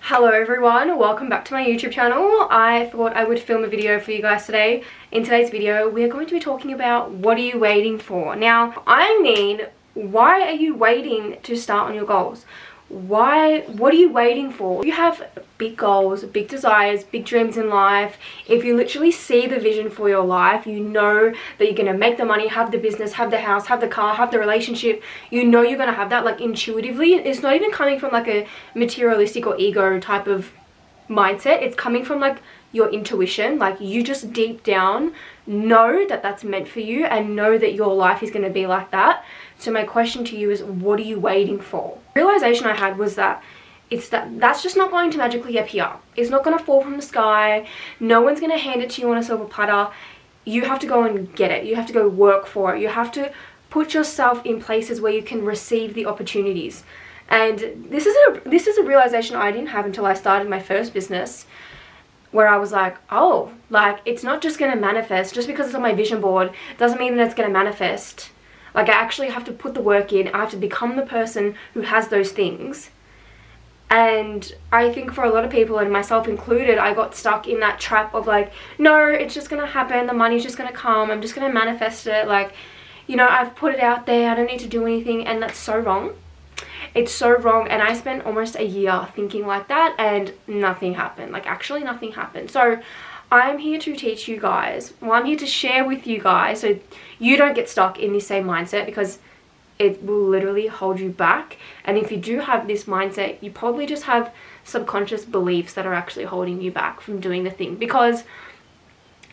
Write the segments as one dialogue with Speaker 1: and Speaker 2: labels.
Speaker 1: Hello everyone, welcome back to my YouTube channel. I thought I would film a video for you guys today. In today's video, we are going to be talking about what are you waiting for? Now, I mean, why are you waiting to start on your goals? What are you waiting for? You have big goals, big desires, big dreams in life. If you literally see the vision for your life, you know that you're going to make the money, have the business, have the house, have the car, have the relationship. You know you're going to have that, like, intuitively. It's not even coming from like a materialistic or ego type of mindset. It's coming from like your intuition. Like, you just deep down know that that's meant for you and know that your life is going to be like that. So my question to you is, what are you waiting for? The realization I had was that that's just not going to magically appear. It's not going to fall from the sky. No one's going to hand it to you on a silver platter. You have to go and get it. You have to go work for it. You have to put yourself in places where you can receive the opportunities. And this is a realization I didn't have until I started my first business, where I was like, oh, like, it's not just going to manifest. Just because it's on my vision board doesn't mean that it's going to manifest. Like, I actually have to put the work in. I have to become the person who has those things. And I think for a lot of people, and myself included, I got stuck in that trap of like, no, it's just going to happen. The money's just going to come. I'm just going to manifest it. Like, you know, I've put it out there. I don't need to do anything. And that's so wrong. It's so wrong. And I spent almost a year thinking like that and nothing happened. Like, actually nothing happened. So I'm here to teach you guys. Well, I'm here to share with you guys so you don't get stuck in this same mindset, because it will literally hold you back. And if you do have this mindset, you probably just have subconscious beliefs that are actually holding you back from doing the thing. Because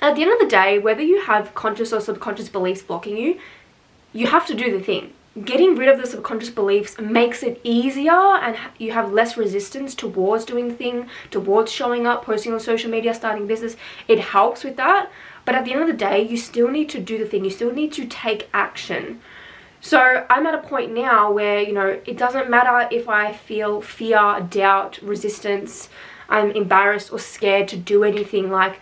Speaker 1: at the end of the day, whether you have conscious or subconscious beliefs blocking you, you have to do the thing. Getting rid of the subconscious beliefs makes it easier, and you have less resistance towards doing the thing, towards showing up, posting on social media, starting business. It helps with that. But at the end of the day, you still need to do the thing. You still need to take action. So I'm at a point now where, you know, it doesn't matter if I feel fear, doubt, resistance, I'm embarrassed or scared to do anything. Like,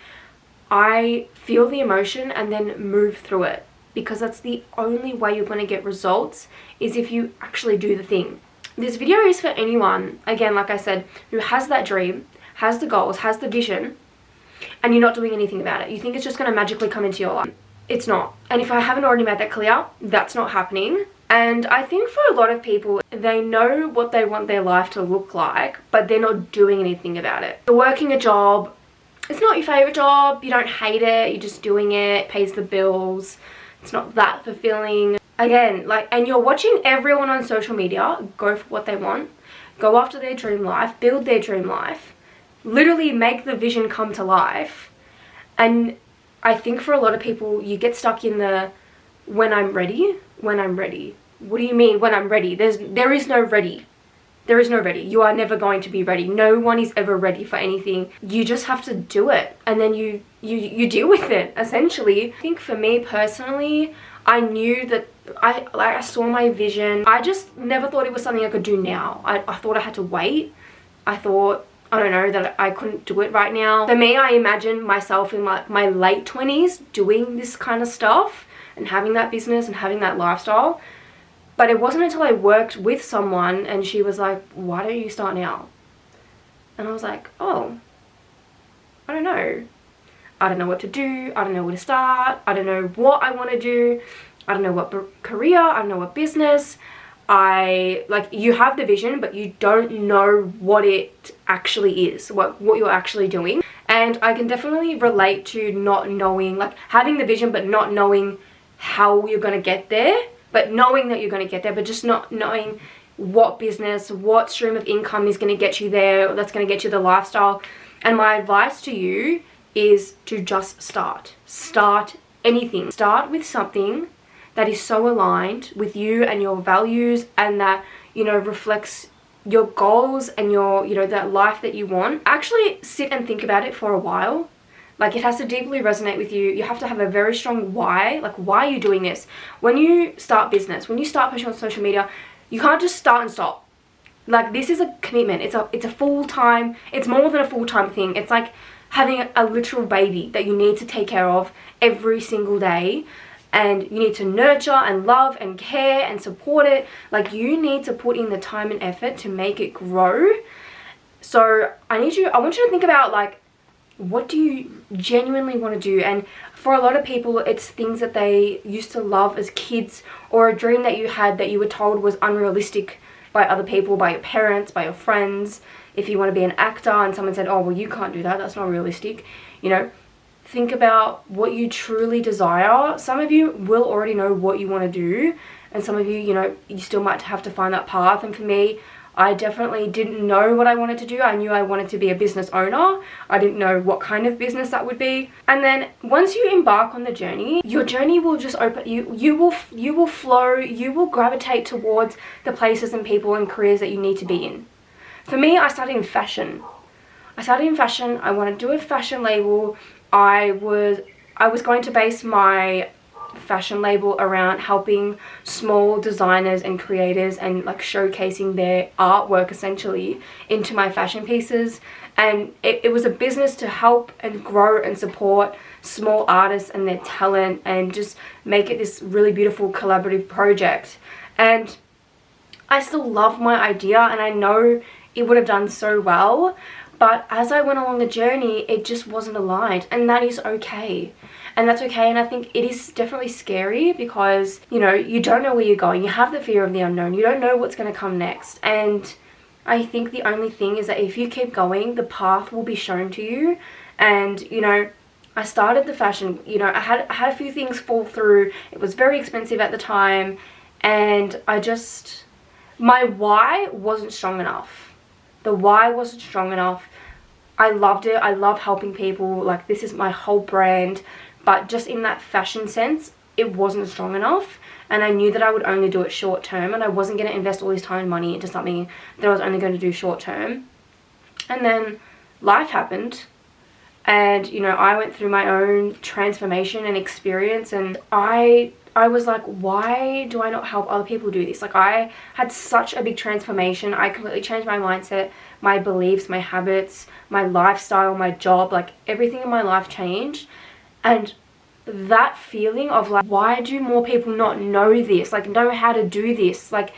Speaker 1: I feel the emotion and then move through it. Because that's the only way you're going to get results, is if you actually do the thing. This video is for anyone, again, like I said, who has that dream, has the goals, has the vision, and you're not doing anything about it. You think it's just going to magically come into your life. It's not. And if I haven't already made that clear, that's not happening. And I think for a lot of people, they know what they want their life to look like, but they're not doing anything about it. You're working a job. It's not your favorite job. You don't hate it. You're just doing it. It pays the bills. It's not that fulfilling. Again, like, and you're watching everyone on social media go for what they want, go after their dream life, build their dream life, literally make the vision come to life. And I think for a lot of people, you get stuck in the when I'm ready. What do you mean when I'm ready? There is no ready. There is no ready. You are never going to be ready. No one is ever ready for anything. You just have to do it, and then you deal with it, essentially. I think for me personally, I knew that I saw my vision. I just never thought it was something I could do now. I thought I had to wait. I thought, I don't know, that I couldn't do it right now. For me, I imagined myself in my late 20s doing this kind of stuff and having that business and having that lifestyle. But it wasn't until I worked with someone and she was like, why don't you start now? And I was like, oh, I don't know. I don't know what to do. I don't know where to start. I don't know what I want to do. I don't know what career. I don't know what business. You have the vision, but you don't know what it actually is, what you're actually doing. And I can definitely relate to not knowing, like, having the vision but not knowing how you're going to get there. But knowing that you're going to get there, but just not knowing what business, what stream of income is going to get you there, or that's going to get you the lifestyle. And my advice to you is to just start. Start anything. Start with something that is so aligned with you and your values, and that, you know, reflects your goals and your, you know, that life that you want. Actually sit and think about it for a while. Like, it has to deeply resonate with you. You have to have a very strong why. Like, why are you doing this? When you start business, when you start pushing on social media, you can't just start and stop. Like, this is a commitment. It's a full-time, it's more than a full-time thing. It's like having a literal baby that you need to take care of every single day. And you need to nurture and love and care and support it. Like, you need to put in the time and effort to make it grow. So I want you to think about, like, what do you genuinely want to do? And for a lot of people, it's things that they used to love as kids, or a dream that you had that you were told was unrealistic by other people, by your parents, by your friends. If you want to be an actor and someone said, oh, well, you can't do that, that's not realistic, you know. Think about what you truly desire. Some of you will already know what you want to do, and some of you, you know, you still might have to find that path. And for me, I definitely didn't know what I wanted to do. I knew I wanted to be a business owner. I didn't know what kind of business that would be. And then once you embark on the journey, your journey will just open. You will flow. You will gravitate towards the places and people and careers that you need to be in. For me, I started in fashion. I wanted to do a fashion label. I was going to base my fashion label around helping small designers and creators and like showcasing their artwork essentially into my fashion pieces. And it was a business to help and grow and support small artists and their talent, and just make it this really beautiful collaborative project. And I still love my idea, and I know it would have done so well, but as I went along the journey, it just wasn't aligned, and that is okay. And that's okay. And I think it is definitely scary because, you know, you don't know where you're going. You have the fear of the unknown. You don't know what's going to come next. And I think the only thing is that if you keep going, the path will be shown to you. And, you know, I started the fashion, you know, I had a few things fall through. It was very expensive at the time, and my why wasn't strong enough. The why wasn't strong enough. I loved it. I love helping people. Like, this is my whole brand. But just in that fashion sense, it wasn't strong enough. And I knew that I would only do it short term, and I wasn't going to invest all this time and money into something that I was only going to do short term. And then life happened, and, you know, I went through my own transformation and experience, and I was like, why do I not help other people do this? Like, I had such a big transformation. I completely changed my mindset, my beliefs, my habits, my lifestyle, my job, like everything in my life changed. And that feeling of like, why do more people not know this, like know how to do this, like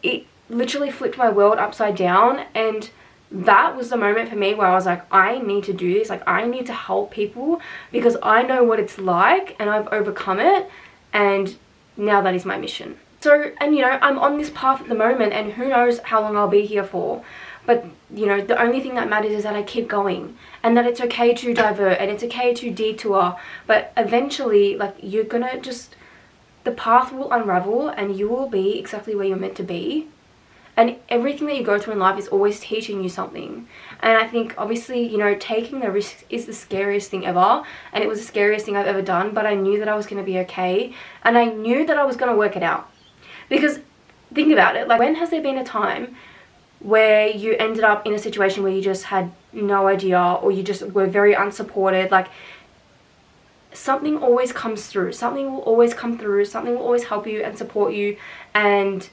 Speaker 1: it literally flipped my world upside down. And that was the moment for me where I was like, I need to do this. Like, I need to help people because I know what it's like and I've overcome it, and now that is my mission. So, and you know, I'm on this path at the moment, and who knows how long I'll be here for. But, you know, the only thing that matters is that I keep going, and that it's okay to divert, and it's okay to detour. But eventually, like, you're gonna just, the path will unravel, and you will be exactly where you're meant to be. And everything that you go through in life is always teaching you something. And I think, obviously, you know, taking the risk is the scariest thing ever. And it was the scariest thing I've ever done. But I knew that I was going to be okay. And I knew that I was going to work it out. Because, think about it. Like, when has there been a time where you ended up in a situation where you just had no idea, or you just were very unsupported? Like, something always comes through. Something will always come through. Something will always help you and support you. And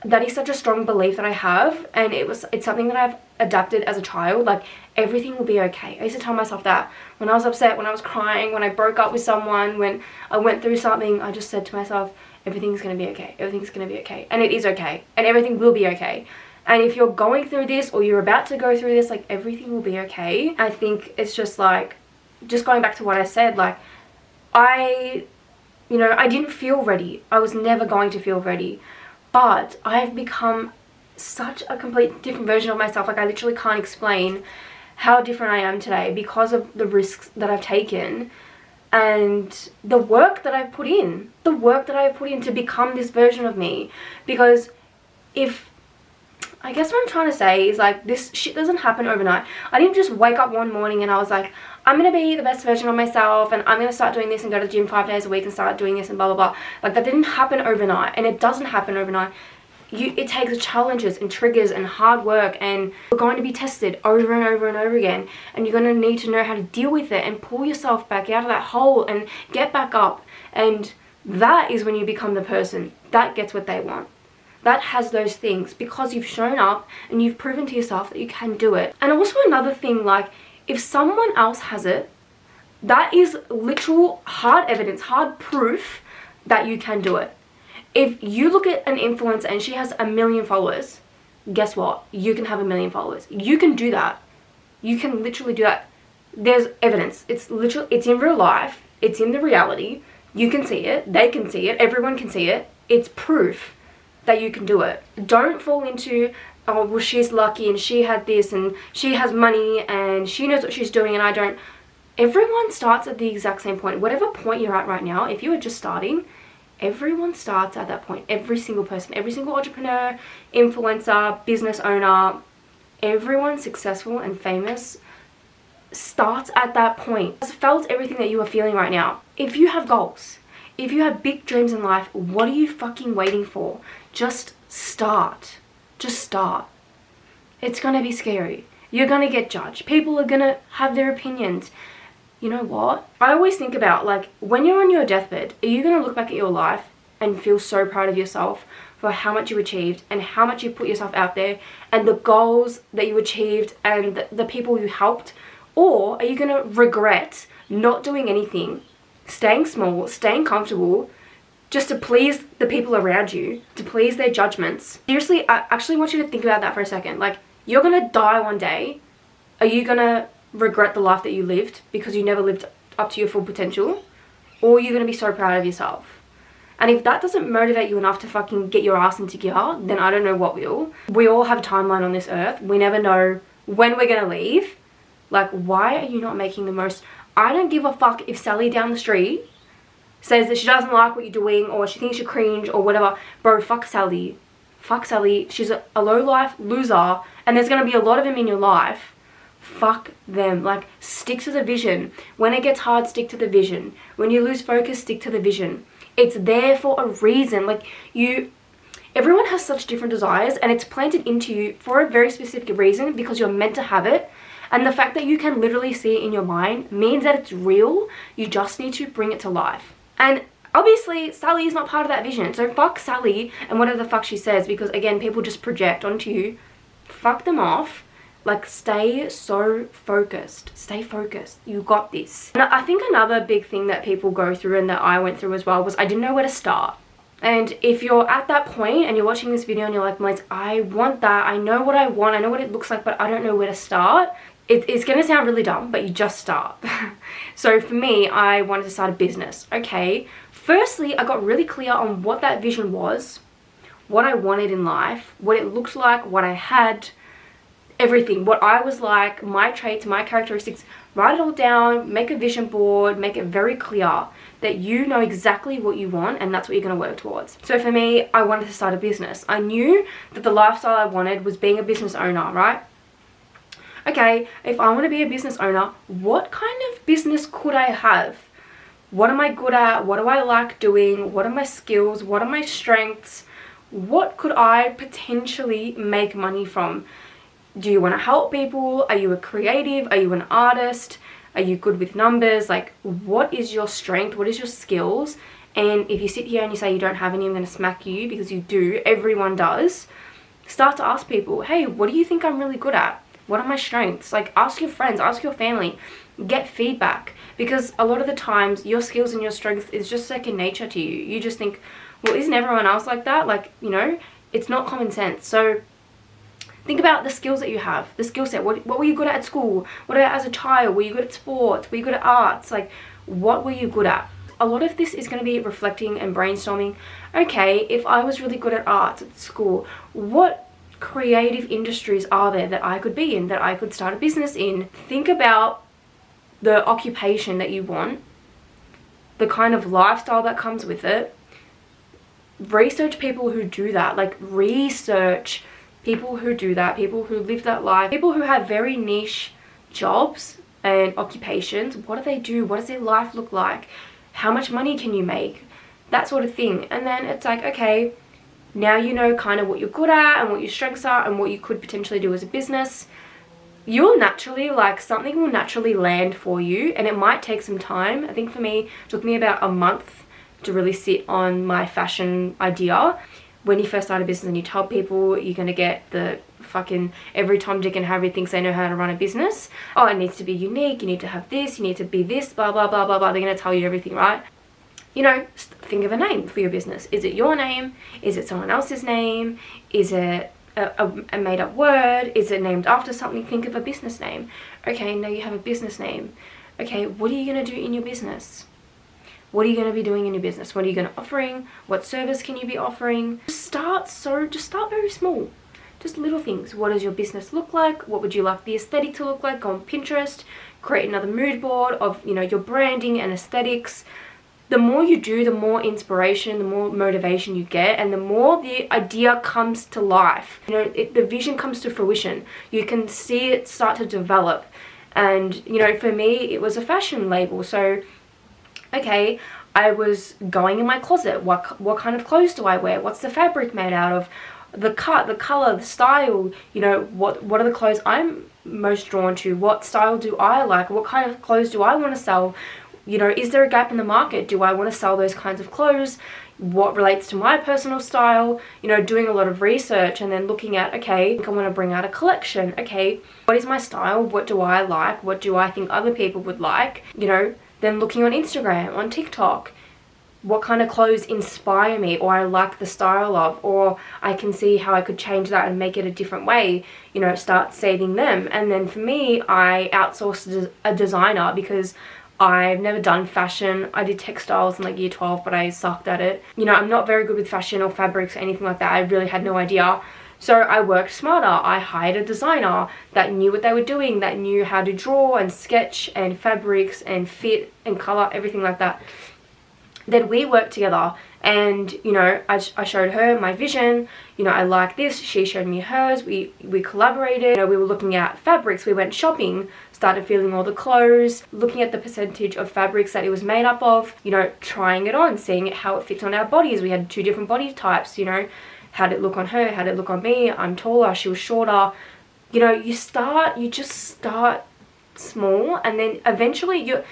Speaker 1: that is such a strong belief that I have, and it's something that I've adapted as a child. Like, everything will be okay. I used to tell myself that when I was upset, when I was crying, when I broke up with someone, when I went through something, I just said to myself, everything's gonna be okay. Everything's gonna be okay. And it is okay. And everything will be okay. And if you're going through this, or you're about to go through this, like, everything will be okay. I think it's just like, just going back to what I said, like, I didn't feel ready. I was never going to feel ready. But I've become such a complete different version of myself. Like, I literally can't explain how different I am today because of the risks that I've taken and the work that I've put in. The work that I've put in to become this version of me. Because I guess what I'm trying to say is, like, this shit doesn't happen overnight. I didn't just wake up one morning and I was like, I'm going to be the best version of myself, and I'm going to start doing this and go to the gym 5 days a week and start doing this and blah, blah, blah. Like, that didn't happen overnight, and it doesn't happen overnight. It takes challenges and triggers and hard work, and you're going to be tested over and over and over again, and you're going to need to know how to deal with it and pull yourself back out of that hole and get back up. And that is when you become the person that gets what they want. That has those things because you've shown up and you've proven to yourself that you can do it. And also another thing, like, if someone else has it, that is literal hard evidence, hard proof that you can do it. If you look at an influencer and she has 1 million followers, guess what? You can have 1 million followers. You can do that. You can literally do that. There's evidence. It's literally, it's in real life. It's in the reality. You can see it. They can see it. Everyone can see it. It's proof that you can do it. Don't fall into, oh, well, she's lucky and she had this and she has money and she knows what she's doing and I don't. Everyone starts at the exact same point. Whatever point you're at right now, if you are just starting, everyone starts at that point. Every single person, every single entrepreneur, influencer, business owner, everyone successful and famous starts at that point. It's felt everything that you are feeling right now. If you have goals, if you have big dreams in life, what are you fucking waiting for? Just start. Just start. It's gonna be scary. You're gonna get judged. People are gonna have their opinions. You know what? I always think about, like, when you're on your deathbed, are you gonna look back at your life and feel so proud of yourself for how much you achieved and how much you put yourself out there and the goals that you achieved and the people you helped? Or are you going to regret not doing anything, staying small, staying comfortable, just to please the people around you, to please their judgments? Seriously, I actually want you to think about that for a second. Like, you're going to die one day. Are you going to regret the life that you lived because you never lived up to your full potential? Or are you going to be so proud of yourself? And if that doesn't motivate you enough to fucking get your ass into gear, then I don't know what will. We all have a timeline on this earth. We never know when we're going to leave. Like, why are you not making the most? I don't give a fuck if Sally down the street says that she doesn't like what you're doing or she thinks you're cringe or whatever. Bro, fuck Sally. Fuck Sally. She's a low-life loser and there's going to be a lot of them in your life. Fuck them. Like, stick to the vision. When it gets hard, stick to the vision. When you lose focus, stick to the vision. It's there for a reason. Like, everyone has such different desires and it's planted into you for a very specific reason because you're meant to have it. And the fact that you can literally see it in your mind means that it's real. You just need to bring it to life. And obviously, Sally is not part of that vision. So fuck Sally and whatever the fuck she says, because again, people just project onto you. Fuck them off. Like, stay so focused. Stay focused. You got this. And I think another big thing that people go through and that I went through as well was I didn't know where to start. And if you're at that point and you're watching this video and you're like, Melise, I want that. I know what I want. I know what it looks like, but I don't know where to start. It's going to sound really dumb, but you just start. So for me, I wanted to start a business. Okay, firstly, I got really clear on what that vision was, what I wanted in life, what it looked like, what I had, everything, what I was like, my traits, my characteristics. Write it all down, make a vision board, make it very clear that you know exactly what you want and that's what you're going to work towards. So for me, I wanted to start a business. I knew that the lifestyle I wanted was being a business owner, right? Okay, if I want to be a business owner, what kind of business could I have? What am I good at? What do I like doing? What are my skills? What are my strengths? What could I potentially make money from? Do you want to help people? Are you a creative? Are you an artist? Are you good with numbers? Like, what is your strength? What is your skills? And if you sit here and you say you don't have any, I'm going to smack you, because you do. Everyone does. Start to ask people, hey, what do you think I'm really good at? What are my strengths? Like, ask your friends, ask your family, get feedback. Because a lot of the times, your skills and your strengths is just second nature to you. You just think, well, isn't everyone else like that? Like, you know, it's not common sense. So think about the skills that you have, the skill set. What were you good at school? What about as a child? Were you good at sports? Were you good at arts? Like, what were you good at? A lot of this is going to be reflecting and brainstorming. Okay, if I was really good at arts at school, what creative industries are there that I could be in, that I could start a business in? Think about the occupation that you want, the kind of lifestyle that comes with it. Research people who do that. Like, research people who do that, people who live that life, people who have very niche jobs and occupations. What do they do? What does their life look like? How much money can you make? That sort of thing. And then it's like, okay, now you know kind of what you're good at and what your strengths are and what you could potentially do as a business. You'll naturally, like, something will naturally land for you, and it might take some time. I think for me, it took me about a month to really sit on my fashion idea. When you first start a business and you tell people, you're going to get the fucking every Tom, Dick and Harry thinks they know how to run a business. Oh, it needs to be unique. You need to have this. You need to be this, blah, blah, blah, blah, blah. They're going to tell you everything, right? You know, think of a name for your business. Is it your name? Is it someone else's name? Is it a made-up word? Is it named after something? Think of a business name. Okay, now you have a business name. Okay, what are you going to do in your business? What are you going to be doing in your business? What are you going to offering? What service can you be offering? Just start very small. Just little things. What does your business look like? What would you like the aesthetic to look like? Go on Pinterest, create another mood board of, you know, your branding and aesthetics. The more you do, the more inspiration, the more motivation you get, and the more the idea comes to life. You know, the vision comes to fruition. You can see it start to develop. And, you know, for me, it was a fashion label. So, okay, I was going in my closet. What kind of clothes do I wear? What's the fabric made out of? The cut, the color, the style. You know, what are the clothes I'm most drawn to? What style do I like? What kind of clothes do I want to sell? You know, is there a gap in the market? Do I want to sell those kinds of clothes? What relates to my personal style? You know, doing a lot of research and then looking at, okay, I want to bring out a collection. Okay, what is my style? What do I like? What do I think other people would like? You know, then looking on Instagram, on TikTok, what kind of clothes inspire me, or I like the style of, or I can see how I could change that and make it a different way, you know, start saving them. And then for me, I outsourced a designer because I've never done fashion. I did textiles in like year 12, but I sucked at it. You know, I'm not very good with fashion or fabrics or anything like that. I really had no idea. So I worked smarter. I hired a designer that knew what they were doing, that knew how to draw and sketch and fabrics and fit and color, everything like that. Then we worked together, and, you know, I showed her my vision. You know, I like this. She showed me hers. We collaborated. You know, we were looking at fabrics. We went shopping, started feeling all the clothes, looking at the percentage of fabrics that it was made up of, you know, trying it on, seeing how it fits on our bodies. We had 2 different body types, you know. How did it look on her? How did it look on me? I'm taller, she was shorter. You know, you just start small, and then eventually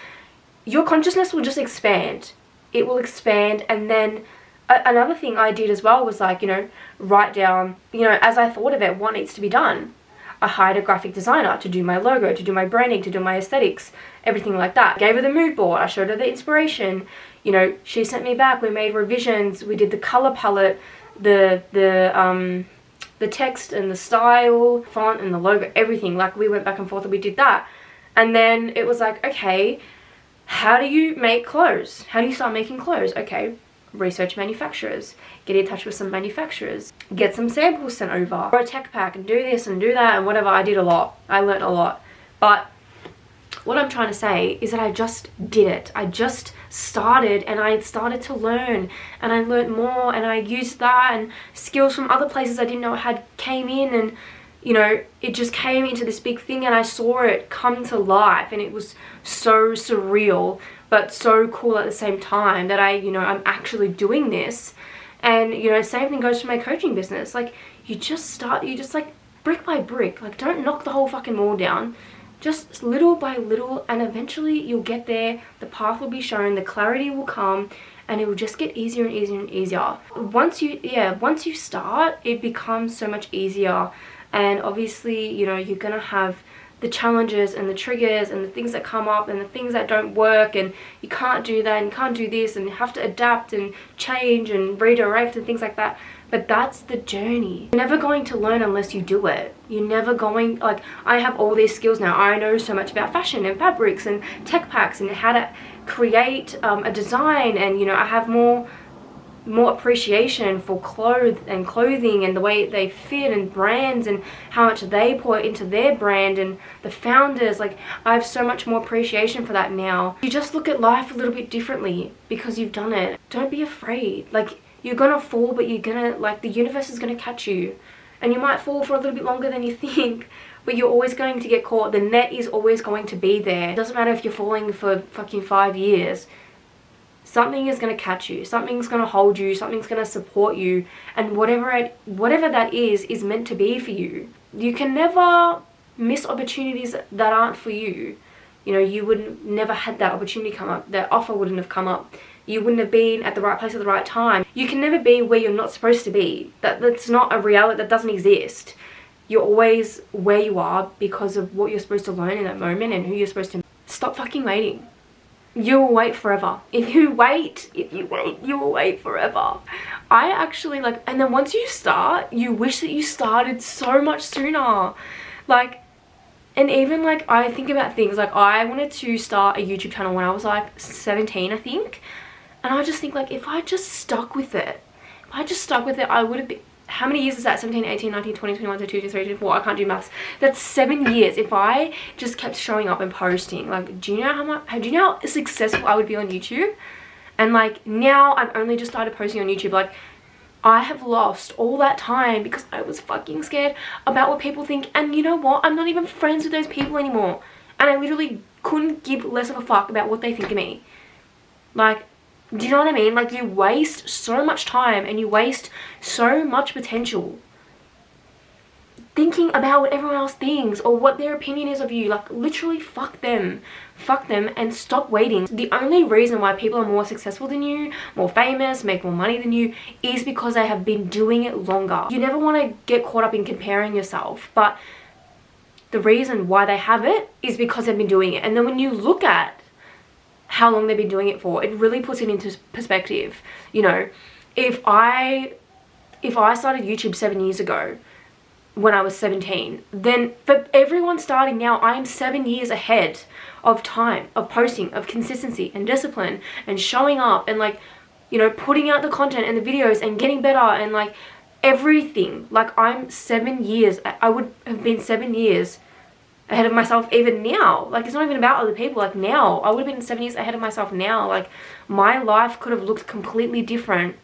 Speaker 1: your consciousness will just expand. It will expand. And then another thing I did as well was, like, you know, write down, you know, as I thought of it, what needs to be done. I hired a graphic designer to do my logo, to do my branding, to do my aesthetics, everything like that. I gave her the mood board. I showed her the inspiration. You know, she sent me back. We made revisions. We did the color palette, the text and the style, font and the logo, everything. Like, we went back and forth and we did that. And then it was like, okay, how do you make clothes? How do you start making clothes? Okay, research manufacturers, get in touch with some manufacturers, get some samples sent over, or a tech pack, and do this and do that and whatever. I did a lot. I learned a lot. But what I'm trying to say is that I just did it. I just started, and I started to learn, and I learned more, and I used that, and skills from other places I didn't know I had came in, and, you know, it just came into this big thing, and I saw it come to life, and it was so surreal, but so cool at the same time that I'm actually doing this. And, you know, same thing goes for my coaching business. Like, you just like brick by brick. Like, don't knock the whole fucking wall down. Just little by little, and eventually you'll get there. The path will be shown, the clarity will come, and it will just get easier and easier and easier. Once you start, it becomes so much easier. And obviously, you know, you're gonna have the challenges and the triggers and the things that come up and the things that don't work, and you can't do that and you can't do this, and you have to adapt and change and redirect and things like that. But that's the journey. You're never going to learn unless you do it. You're never going, like, I have all these skills now. I know so much about fashion and fabrics and tech packs and how to create a design, and, you know, I have more appreciation for clothing and the way they fit, and brands, and how much they put into their brand, and the founders. Like, I have so much more appreciation for that now. You just look at life a little bit differently because you've done it. Don't be afraid. Like, you're gonna fall, but you're gonna, like, the universe is gonna catch you, and you might fall for a little bit longer than you think, but you're always going to get caught. The net is always going to be there. It doesn't matter if you're falling for fucking 5 years. Something is going to catch you, something's going to hold you, something's going to support you, and whatever that is meant to be for you. You can never miss opportunities that aren't for you. You know, you would never had that opportunity come up, that offer wouldn't have come up, you wouldn't have been at the right place at the right time. You can never be where you're not supposed to be. That's not a reality, that doesn't exist. You're always where you are because of what you're supposed to learn in that moment and who you're supposed to. Stop fucking waiting. you'll wait forever. If you wait, you will wait forever. I actually like, and then once you start, you wish that you started so much sooner. Like, and even like, I think about things like, I wanted to start a YouTube channel when I was like 17, I think. And I just think like, if I just stuck with it, I would have been, how many years is that? 17, 18, 19, 20, 21, 22, 23, 24. I can't do maths. That's 7 years. If I just kept showing up and posting, like, do you know how successful I would be on YouTube? And like, now I've only just started posting on YouTube. Like, I have lost all that time because I was fucking scared about what people think. And you know what? I'm not even friends with those people anymore. And I literally couldn't give less of a fuck about what they think of me. Like, do you know what I mean? Like, you waste so much time and you waste so much potential thinking about what everyone else thinks or what their opinion is of you. Like, literally fuck them and stop waiting. The only reason why people are more successful than you, more famous, make more money than you, is because they have been doing it longer. You never want to get caught up in comparing yourself, but the reason why they have it is because they've been doing it. And then when you look at how long they've been doing it for, it really puts it into perspective. You know, if I started YouTube 7 years ago when I was 17, then for everyone starting now, I am 7 years ahead of time, of posting, of consistency and discipline and showing up and like, you know, putting out the content and the videos and getting better and like everything. Like, I'm 7 years, I would have been 7 years ahead of myself even now. Like, it's not even about other people. Like, now I would have been 7 years ahead of myself now. Like, my life could have looked completely different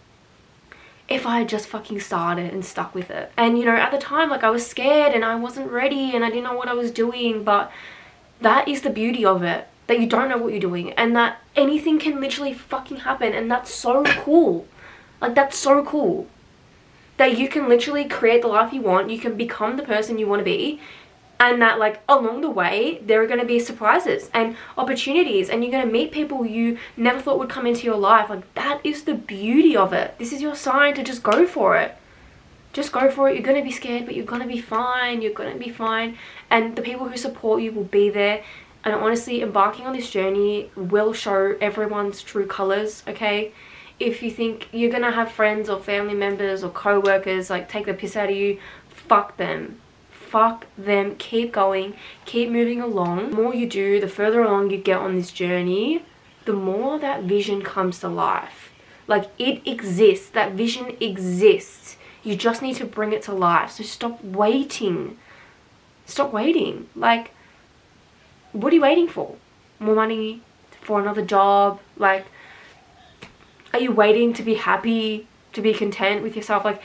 Speaker 1: if I had just fucking started and stuck with it. And you know, at the time, like, I was scared and I wasn't ready and I didn't know what I was doing, but that is the beauty of it, that you don't know what you're doing and that anything can literally fucking happen. And that's so cool. Like, that's so cool that you can literally create the life you want, you can become the person you want to be. And that, like, along the way, there are going to be surprises and opportunities and you're going to meet people you never thought would come into your life. Like, that is the beauty of it. This is your sign to just go for it. Just go for it. You're going to be scared, but you're going to be fine. You're going to be fine. And the people who support you will be there. And honestly, embarking on this journey will show everyone's true colors, okay? If you think you're going to have friends or family members or co-workers, like, take the piss out of you, fuck them. Fuck them. Keep going, keep moving along. The more you do, the further along you get on this journey, the more that vision comes to life. Like, it exists. That vision exists. You just need to bring it to life. So stop waiting. Stop waiting. Like, what are you waiting for? More money? For another job? Like, are you waiting to be happy, to be content with yourself? Like,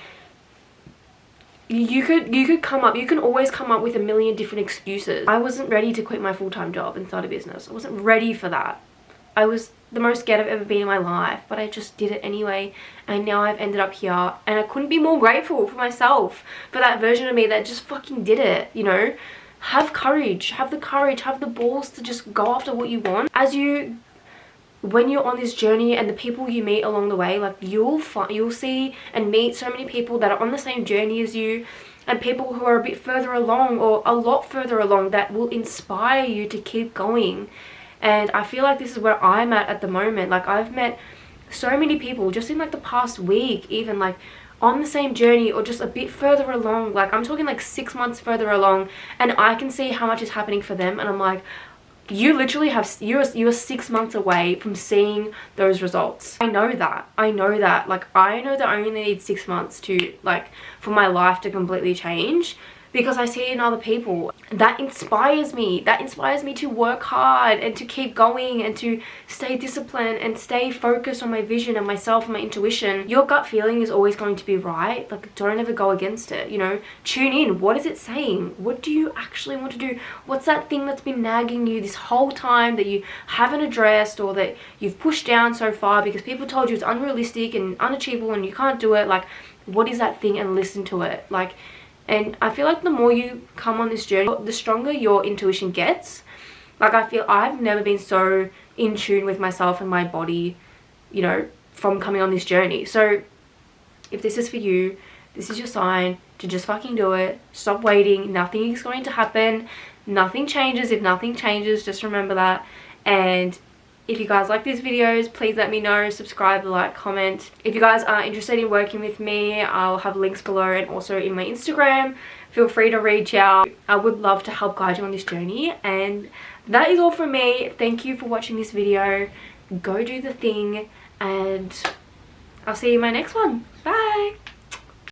Speaker 1: you can always come up with a million different excuses. I wasn't ready to quit my full-time job and start a business. I wasn't ready for that. I was the most scared I've ever been in my life, but I just did it anyway. And now I've ended up here and I couldn't be more grateful for myself, for that version of me that just fucking did it, you know? Have courage, have the balls to just go after what you want. When you're on this journey and the people you meet along the way, like, you'll see and meet so many people that are on the same journey as you, and people who are a bit further along or a lot further along that will inspire you to keep going. And I feel like this is where I'm at the moment. Like, I've met so many people just in like the past week, even like on the same journey or just a bit further along. Like, I'm talking like 6 months further along, and I can see how much is happening for them, and I'm like, you literally have, you're 6 months away from seeing those results. I know that. Like, I know that I only need 6 months to, like, for my life to completely change, because I see it in other people. That inspires me. That inspires me to work hard and to keep going and to stay disciplined and stay focused on my vision and myself and my intuition. Your gut feeling is always going to be right. Like, don't ever go against it, you know? Tune in. What is it saying? What do you actually want to do? What's that thing that's been nagging you this whole time that you haven't addressed or that you've pushed down so far because people told you it's unrealistic and unachievable and you can't do it? Like, what is that thing? And listen to it. Like, and I feel like the more you come on this journey, the stronger your intuition gets. Like, I feel I've never been so in tune with myself and my body, you know, from coming on this journey. So if this is for you, this is your sign to just fucking do it. Stop waiting. Nothing is going to happen. Nothing changes if nothing changes. Just remember that. And If you guys like these videos, please let me know. Subscribe, like, comment. If you guys are interested in working with me, I'll have links below and also in my Instagram. Feel free to reach out. I would love to help guide you on this journey. And that is all from me. Thank you for watching this video. Go do the thing, and I'll see you in my next one. Bye.